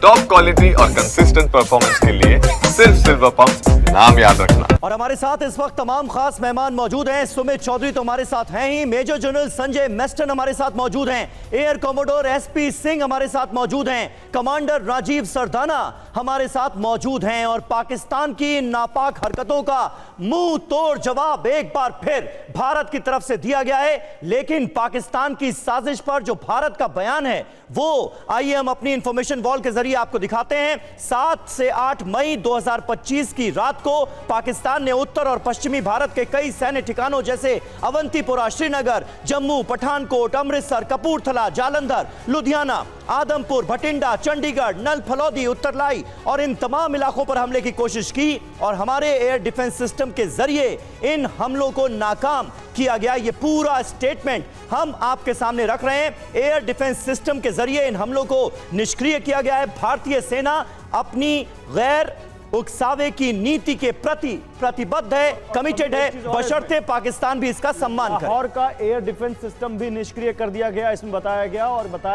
Top quality और consistent performance के लिए सिर्फ सिल्वर पंप्स, नाम याद रखना। और हमारे साथ इस वक्त तमाम खास मेहमान मौजूद हैं। सुमित चौधरी तो हमारे साथ हैं ही, मेजर जनरल संजय मेस्टन हमारे साथ मौजूद हैं, एयर कमोडोर एसपी सिंह हमारे साथ मौजूद हैं, कमांडर राजीव सरदाना हमारे साथ मौजूद हैं। और पाकिस्तान की नापाक हरकतों का मुंह तोड़ जवाब एक बार फिर भारत की तरफ से दिया गया है। लेकिन पाकिस्तान की साजिश पर जो भारत का बयान है वो आइए हम अपनी इंफॉर्मेशन वॉल के जरिए आपको दिखाते हैं। 7 से 8 मई 2025 की रात को पाकिस्तान ने उत्तर और पश्चिमी भारत के कई सैन्य ठिकानों जैसे अवंतीपुरा, श्रीनगर, जम्मू, पठानकोट, अमृतसर, कपूरथला, जालंधर, लुधियाना, आदमपुर, भटिंडा, चंडीगढ़, नल फलौदी, उत्तरलाई और इन तमाम इलाकों पर हमले की कोशिश की और हमारे एयर डिफेंस सिस्टम के जरिए इन हमलों को नाकाम किया गया। ये पूरा स्टेटमेंट हम आपके सामने रख रहे हैं। एयर डिफेंस सिस्टम के जरिए इन हमलों को निष्क्रिय किया गया है। भारतीय सेना अपनी गैर उकसावे की नीति के प्रति प्रतिबद्ध है, कमिटेड है, बशर्ते पाकिस्तान भी इसका सम्मान करे। लाहौर का एयर डिफेंस सिस्टम भी निष्क्रिय कर दिया गया, इसमें बताया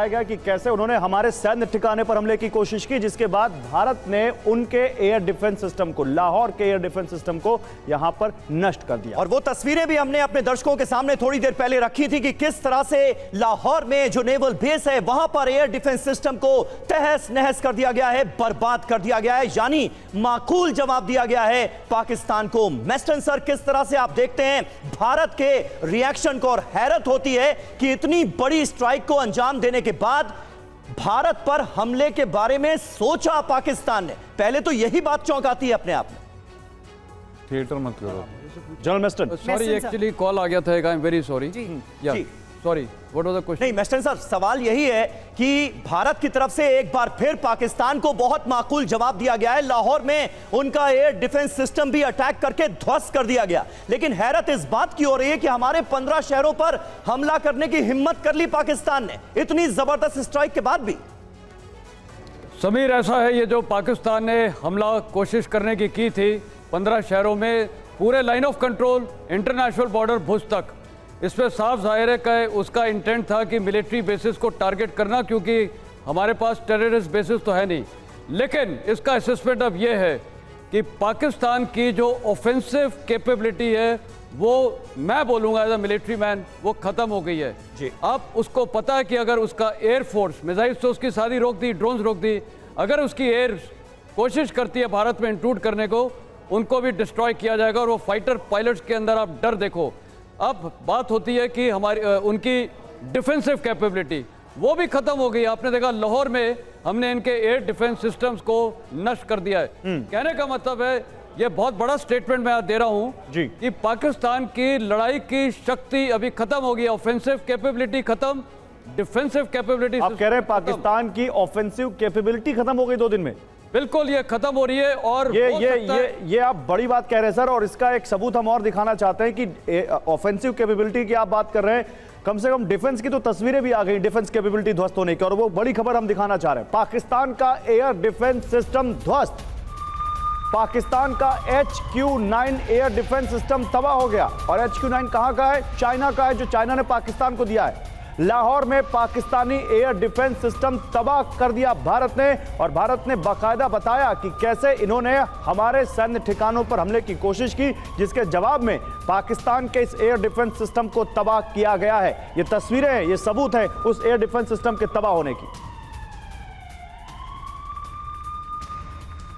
गया कि कैसे उन्होंने हमारे सैन्य ठिकाने पर हमले की कोशिश की, जिसके बाद भारत ने उनके एयर डिफेंस सिस्टम को, लाहौर के एयर डिफेंस सिस्टम को यहां पर नष्ट कर दिया। और वो तस्वीरें भी हमने अपने दर्शकों के सामने थोड़ी देर पहले रखी थी कि किस तरह से लाहौर में जो नेवल बेस है वहां पर एयर डिफेंस सिस्टम को तहस नहस कर दिया गया है, बर्बाद कर दिया गया है, यानी माकूल जवाब दिया गया है पाकिस्तान को। मेस्टन सर, किस तरह से आप देखते हैं भारत के रिएक्शन को? और हैरत होती है कि इतनी बड़ी स्ट्राइक को अंजाम देने के बाद भारत पर हमले के बारे में सोचा पाकिस्तान ने, पहले तो यही बात चौंकाती है अपने आप में। थिएटर मत करो। General Meston, sorry, actually call आ गया था, आई एम वेरी सॉरी। जी। Sorry, what was the question? नहीं मेस्टन साहब, सवाल यही है कि भारत की तरफ से एक बार फिर पाकिस्तान को बहुत माकूल जवाब दिया गया है। लाहौर में उनका एयर डिफेंस सिस्टम भी अटैक करके ध्वस्त कर दिया गया, लेकिन हैरत इस बात की हो रही है कि हमारे 15 शहरों पर हमला करने की हिम्मत कर ली पाकिस्तान ने, इतनी जबरदस्त स्ट्राइक के बाद भी। समीर, ऐसा है, ये जो पाकिस्तान ने हमला कोशिश करने की थी 15 शहरों में, पूरे line of control, international border Bhuj तक, इस पर साफ जाहिर है कि उसका इंटेंट था कि मिलिट्री बेसिस को टारगेट करना, क्योंकि हमारे पास टेररिस्ट बेसिस तो है नहीं। लेकिन इसका असेसमेंट अब यह है कि पाकिस्तान की जो ऑफेंसिव कैपेबिलिटी है वो, मैं बोलूँगा एज अ मिलिट्री मैन, वो ख़त्म हो गई है जी। अब उसको पता है कि अगर उसका एयरफोर्स, मिसाइल्स तो उसकी सारी रोक दी, ड्रोन्स रोक दी, अगर उसकी एयर कोशिश करती है भारत में इंट्रूड करने को, उनको भी डिस्ट्रॉय किया जाएगा। और वो फाइटर पायलट्स के अंदर आप डर देखो। अब बात होती है कि हमारी उनकी डिफेंसिव कैपेबिलिटी वो भी खत्म हो गई। आपने देखा लाहौर में हमने इनके एयर डिफेंस सिस्टम्स को नष्ट कर दिया है। कहने का मतलब है, ये बहुत बड़ा स्टेटमेंट मैं आज दे रहा हूं कि पाकिस्तान की लड़ाई की शक्ति अभी खत्म हो गई। ऑफेंसिव कैपेबिलिटी खत्म, डिफेंसिव कैपेबिलिटी। आप कह रहे हैं पाकिस्तान की ऑफेंसिव कैपेबिलिटी खत्म हो गई 2 दिन में? बिल्कुल, ये खत्म हो रही है। और ये आप बड़ी बात कह रहे हैं सर, और इसका एक सबूत हम और दिखाना चाहते हैं कि ऑफेंसिव कैपेबिलिटी की आप बात कर रहे हैं, कम से कम डिफेंस की तो तस्वीरें भी आ गई, डिफेंस कैपेबिलिटी ध्वस्त होने की, और वो बड़ी खबर हम दिखाना चाह रहे हैं। पाकिस्तान का एयर डिफेंस सिस्टम ध्वस्त, पाकिस्तान का HQ-9 एयर डिफेंस सिस्टम तबाह हो गया। और HQ-9 कहां का है? चाइना का है, जो चाइना ने पाकिस्तान को दिया है। लाहौर में पाकिस्तानी एयर डिफेंस सिस्टम तबाह कर दिया भारत ने, और भारत ने बाकायदा बताया कि कैसे इन्होंने हमारे सैन्य ठिकानों पर हमले की कोशिश की, जिसके जवाब में पाकिस्तान के इस एयर डिफेंस सिस्टम को तबाह किया गया है। ये तस्वीरें हैं, ये सबूत है उस एयर डिफेंस सिस्टम के तबाह होने की।